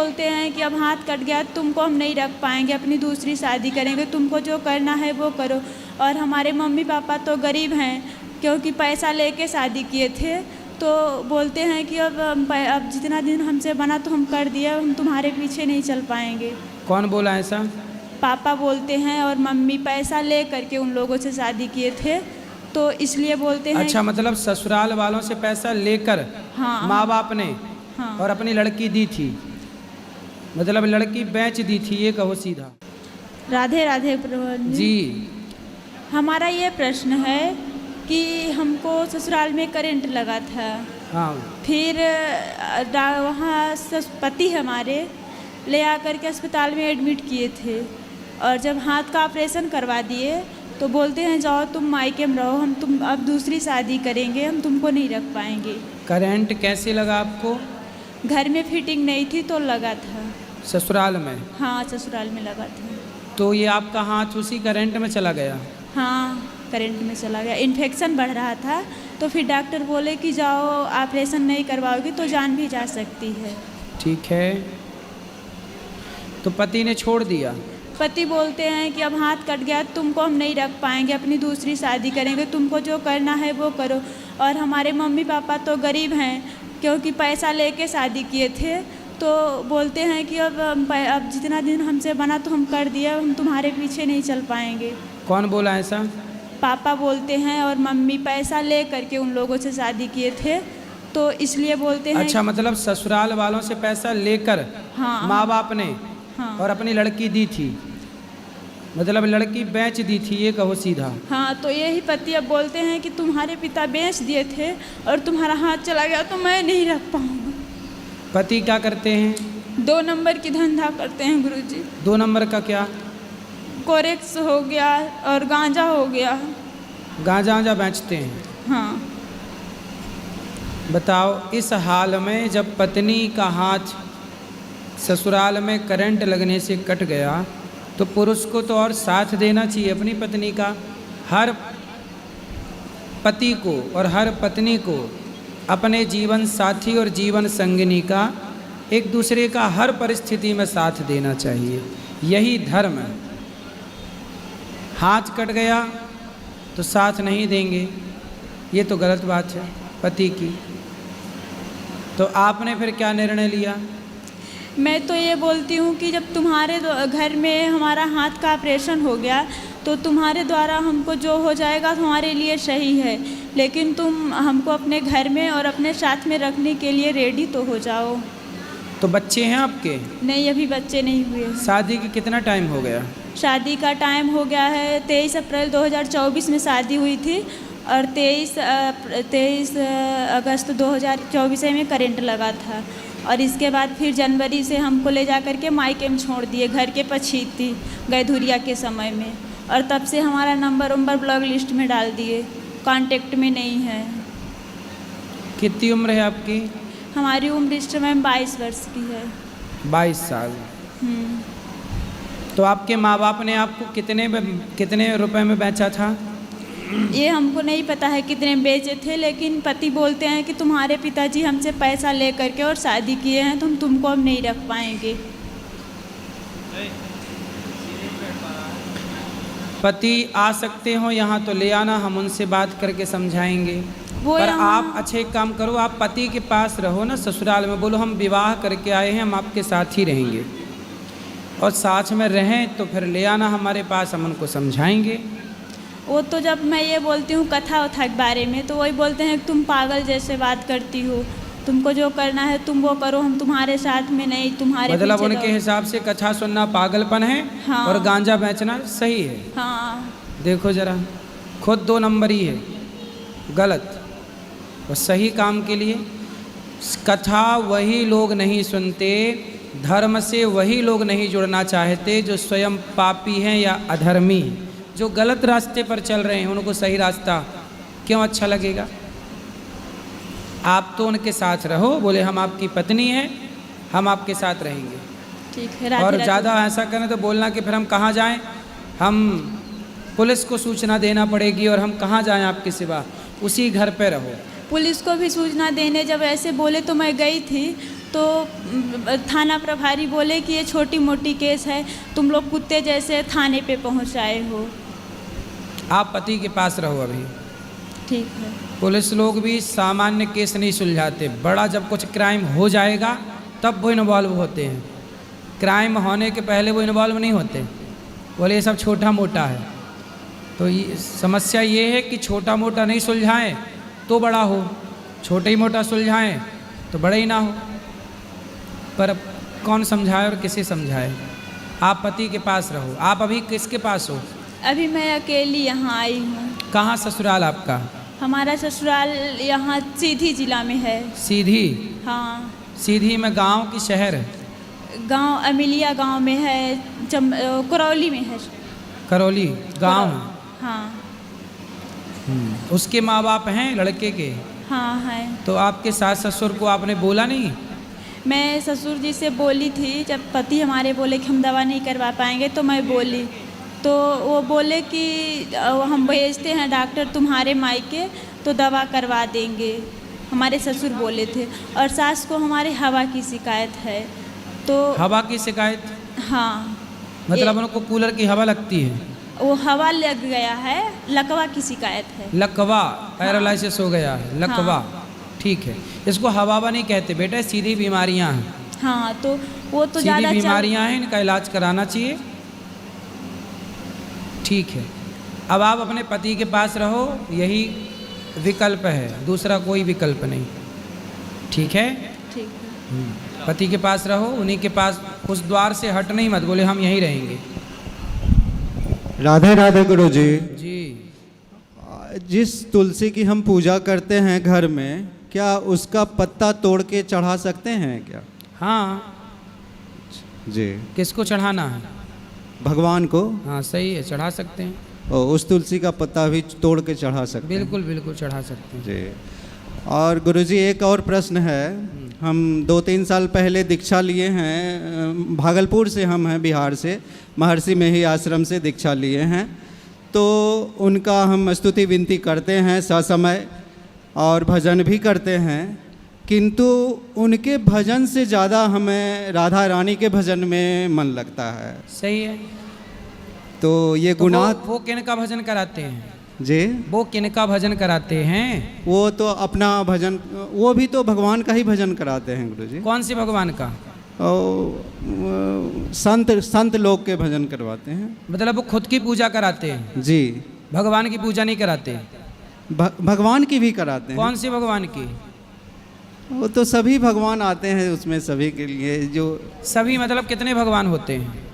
बोलते हैं कि अब हाथ कट गया, तुमको हम नहीं रख पाएंगे, अपनी दूसरी शादी करेंगे, तुमको जो करना है वो करो। और हमारे मम्मी पापा तो गरीब हैं, क्योंकि पैसा लेके शादी किए थे। तो बोलते हैं कि अब जितना दिन हमसे बना तो हम कर दिए, हम तुम्हारे पीछे नहीं चल पाएंगे। कौन बोला ऐसा? पापा बोलते हैं, और मम्मी पैसा ले करके उन लोगों से शादी किए थे, तो इसलिए बोलते हैं। अच्छा, मतलब ससुराल वालों से पैसा लेकर हाँ, माँ बाप ने हाँ। और अपनी लड़की दी थी, मतलब लड़की बेच दी थी, ये कहो सीधा। राधे राधे प्रभु जी। हमारा ये प्रश्न है कि हमको ससुराल में करंट लगा था। हाँ। फिर वहाँ पति हमारे ले आकर के अस्पताल में एडमिट किए थे, और जब हाथ का ऑपरेशन करवा दिए तो बोलते हैं जाओ तुम मायके में रहो, तुम अब दूसरी शादी करेंगे, हम तुमको नहीं रख पाएंगे। करंट कैसे लगा आपको? घर में फिटिंग नहीं थी तो लगा था। ससुराल में? हाँ, ससुराल में लगा था। तो ये आपका हाथ उसी करंट में चला गया? हाँ, करंट में चला गया। इन्फेक्शन बढ़ रहा था, तो फिर डॉक्टर बोले कि जाओ ऑपरेशन नहीं करवाओगी तो जान भी जा सकती है। ठीक है, तो पति ने छोड़ दिया? पति बोलते हैं कि अब हाथ कट गया, तुमको हम नहीं रख पाएंगे, अपनी दूसरी शादी करेंगे, तुमको जो करना है वो करो। और हमारे मम्मी पापा तो गरीब हैं, क्योंकि पैसा लेके शादी किए थे। तो बोलते हैं कि अब जितना दिन हमसे बना तो हम कर दिए, हम तुम्हारे पीछे नहीं चल पाएंगे। कौन बोला ऐसा? पापा बोलते हैं, और मम्मी पैसा ले करके उन लोगों से शादी किए थे, तो इसलिए बोलते हैं। अच्छा, मतलब ससुराल वालों से पैसा लेकर हाँ, माँ बाप ने हाँ। और अपनी लड़की दी थी, मतलब लड़की बेच दी थी, ये कहो सीधा। हाँ, तो यही पति अब बोलते हैं कि तुम्हारे पिता बेच दिए थे और तुम्हारा हाथ चला गया तो मैं नहीं रख पाऊंगा। पति क्या करते हैं? 2 नंबर की धंधा करते हैं गुरुजी। 2 नंबर का क्या? कोरेक्स हो गया और गांजा हो गया। गांजा बेचते हैं? हाँ। बताओ, इस हाल में जब पत्नी का हाथ ससुराल में करंट लगने से कट गया तो पुरुष को तो और साथ देना चाहिए अपनी पत्नी का। हर पति को और हर पत्नी को अपने जीवन साथी और जीवन संगिनी का एक दूसरे का हर परिस्थिति में साथ देना चाहिए, यही धर्म है। हाथ कट गया तो साथ नहीं देंगे, ये तो गलत बात है पति की। तो आपने फिर क्या निर्णय लिया? मैं तो ये बोलती हूँ कि जब तुम्हारे घर में हमारा हाथ का ऑपरेशन हो गया तो तुम्हारे द्वारा हमको जो हो जाएगा हमारे लिए सही है, लेकिन तुम हमको अपने घर में और अपने साथ में रखने के लिए रेडी तो हो जाओ। तो बच्चे हैं आपके? नहीं, अभी बच्चे नहीं हुए। शादी की कितना टाइम हो गया? शादी का टाइम हो गया है 23 अप्रैल 2024 में शादी हुई थी, और 23 अगस्त 2024 में करंट लगा था। और इसके बाद फिर जनवरी से हमको ले जा कर के मायके में छोड़ दिए, घर के पछीती गैधुरिया के समय में। और तब से हमारा नंबर ब्लॉक लिस्ट में डाल दिए, कांटेक्ट में नहीं है। कितनी उम्र है आपकी? हमारी उम्र इस समय 22 वर्ष की है। 22 साल। तो आपके माँ बाप ने आपको कितने रुपए में बेचा था? ये हमको नहीं पता है कितने बेचे थे, लेकिन पति बोलते हैं कि तुम्हारे पिताजी हमसे पैसा ले करके और शादी किए हैं, तो हम तुमको अब नहीं रख पाएंगे। पति आ सकते हो यहाँ तो ले आना, हम उनसे बात करके समझाएंगे। पर आप अच्छे काम करो, आप पति के पास रहो ना ससुराल में, बोलो हम विवाह करके आए हैं, हम आपके साथ ही रहेंगे, और साथ में रहें तो फिर ले आना हमारे पास, हम उनको समझाएंगे। वो तो जब मैं ये बोलती हूँ कथा वथा के बारे में तो वही बोलते हैं कि तुम पागल जैसे बात करती हो, तुमको जो करना है तुम वो करो, हम तुम्हारे साथ में नहीं, तुम्हारे मतलब उनके हिसाब से कथा सुनना पागलपन है। हाँ। और गांजा बेचना सही है। हाँ। देखो जरा, खुद 2 नंबर ही है, गलत। और सही काम के लिए कथा वही लोग नहीं सुनते, धर्म से वही लोग नहीं जुड़ना चाहते जो स्वयं पापी हैं या अधर्मी, जो गलत रास्ते पर चल रहे हैं। उनको सही रास्ता क्यों अच्छा लगेगा? आप तो उनके साथ रहो, बोले हम आपकी पत्नी हैं, हम आपके साथ रहेंगे। ठीक है। और ज़्यादा ऐसा करें तो बोलना कि फिर हम कहाँ जाएं, हम पुलिस को सूचना देना पड़ेगी और हम कहाँ जाएं आपके सिवा, उसी घर पे रहो। पुलिस को भी सूचना देने जब ऐसे बोले तो मैं गई थी, तो थाना प्रभारी बोले कि ये छोटी मोटी केस है, तुम लोग कुत्ते जैसे थाने पे पहुंचाए हो। आप पति के पास रहो अभी। ठीक है। पुलिस लोग भी सामान्य केस नहीं सुलझाते, बड़ा जब कुछ क्राइम हो जाएगा तब वो इन्वॉल्व होते हैं। क्राइम होने के पहले वो इन्वॉल्व नहीं होते, बोले ये सब छोटा मोटा है। तो ये समस्या ये है कि छोटा मोटा नहीं सुलझाएं तो बड़ा हो, छोटा ही मोटा सुलझाएं तो बड़ा ही ना हो। पर अब कौन समझाए और किसे समझाए। आप पति के पास रहो। आप अभी किसके पास हो? अभी मैं अकेली यहाँ आई हूँ। कहाँ ससुराल आपका? हमारा ससुराल यहाँ सीधी जिला में है। सीधी? हाँ। सीधी में गांव की शहर है? गांव अमिलिया गांव में है, करौली में है। करौली गांव? हाँ। उसके माँ बाप हैं लड़के के? हाँ हैं। तो आपके सास ससुर को आपने बोला नहीं? मैं ससुर जी से बोली थी, जब पति हमारे बोले कि हम दवा नहीं करवा पाएंगे तो मैं बोली, तो वो बोले कि हम भेजते हैं डॉक्टर तुम्हारे मायके तो दवा करवा देंगे, हमारे ससुर बोले थे। और सास को हमारे हवा की शिकायत है। तो हवा की शिकायत? हाँ। मतलब उनको कूलर की हवा लगती है? वो हवा लग गया है, लकवा की शिकायत है। लकवा? पैरालिसिस हो गया है, लकवा। हाँ। ठीक है, इसको हवावा नहीं कहते बेटा, सीधी बीमारियां हैं। हाँ, तो वो तो सीधी ज़्यादा बीमारियां हैं, इनका इलाज कराना चाहिए। ठीक है, अब आप अपने पति के पास रहो, यही विकल्प है, दूसरा कोई विकल्प नहीं। ठीक है? ठीक है। पति के पास रहो, उन्हीं के पास, उस द्वार से हट नहीं मत, बोले हम यहीं रहेंगे। राधे राधे गुरु जी। जी। जिस तुलसी की हम पूजा करते हैं घर में, क्या उसका पत्ता तोड़ के चढ़ा सकते हैं क्या? हाँ। जी। किसको चढ़ाना है? भगवान को। हाँ सही है, चढ़ा सकते हैं। और उस तुलसी का पत्ता भी तोड़ के चढ़ा सकते हैं? बिल्कुल बिल्कुल चढ़ा सकते हैं। जी। और गुरुजी एक और प्रश्न है, हम 2-3 साल पहले दीक्षा लिए हैं, भागलपुर से हम हैं, बिहार से, महर्षि में ही आश्रम से दीक्षा लिए हैं। तो उनका हम स्तुति विनती करते हैं ससमय और भजन भी करते हैं, किंतु उनके भजन से ज़्यादा हमें राधा रानी के भजन में मन लगता है। सही है। तो ये तो गुनाह वो किनका भजन कराते हैं? जी, वो किनका भजन कराते हैं? वो तो अपना भजन, वो भी तो भगवान का ही भजन कराते हैं गुरुजी। कौन से भगवान का? संत लोग के भजन करवाते हैं। मतलब वो खुद की पूजा कराते हैं? जी। भगवान की पूजा नहीं कराते? भगवान की भी कराते हैं। कौन से भगवान की? वो तो सभी भगवान आते हैं उसमें, सभी के लिए। जो सभी मतलब कितने भगवान होते हैं?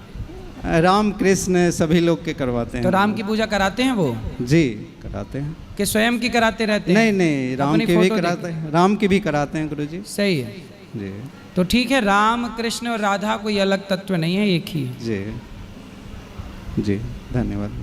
राम कृष्ण सभी लोग के करवाते हैं। तो राम की पूजा कराते हैं वो? जी कराते हैं। कि स्वयं की कराते रहते हैं? नहीं नहीं, राम की भी कराते हैं, राम की भी कराते हैं गुरुजी। सही है जी। तो ठीक है, राम कृष्ण और राधा कोई अलग तत्व नहीं है, एक ही है। जी जी, धन्यवाद।